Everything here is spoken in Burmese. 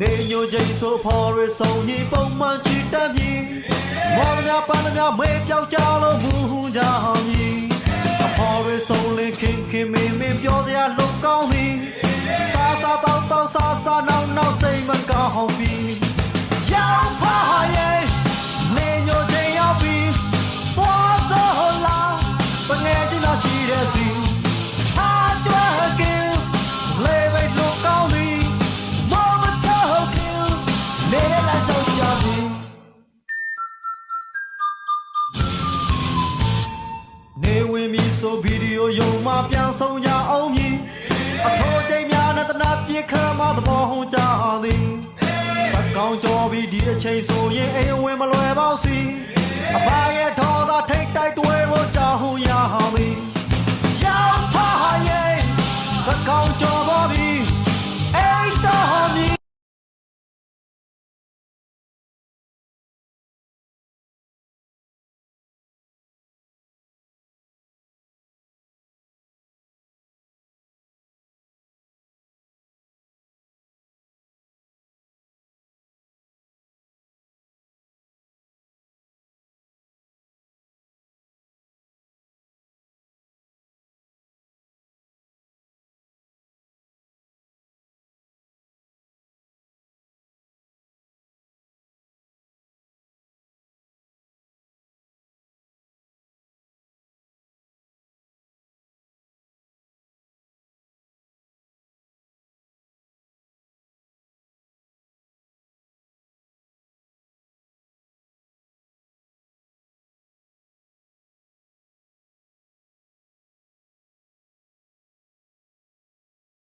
နေညိုချိန်ဆိုဖော်ရဆုံးညီပုံမှန်ချီတက်မြည်မော်များပန်းများမေးပြောက်ကြလို့မူဟူကြအောင်ညီအဖော်ရဆုံးလင်းခင်ခင်မင်းမင်းပြောစရာလုံကောင်းသည်စားစားတောက်တောက်စားစားနောက်နောက်စိတ်မကောင်းပြီရောက်ပါရဲ့နေညိုချိန်ရောက်ပြီပေါ်စောလာပငယ်ချင်းလာရှိတဲ့စီဟာကြွယ်ကင်းလေဝိတ်လုံကောင်းသည်နေဝင်ပြီဆိုဗီဒီယိုရုံမှပြန်ဆောင်ကြအောင်မြည်အထိုးချိန်များနဲ့တနာပြေခမ်းမသဘောဟုံးကြသည်စကောင်းကြောပြီးဒီအချိန်ဆိုရင်အိမ်ဝင်မလွယ်ပေါစီအဖရဲ့ထော်သာထိတ်တိုက်တွေဖို့ကြောက်ဟုံ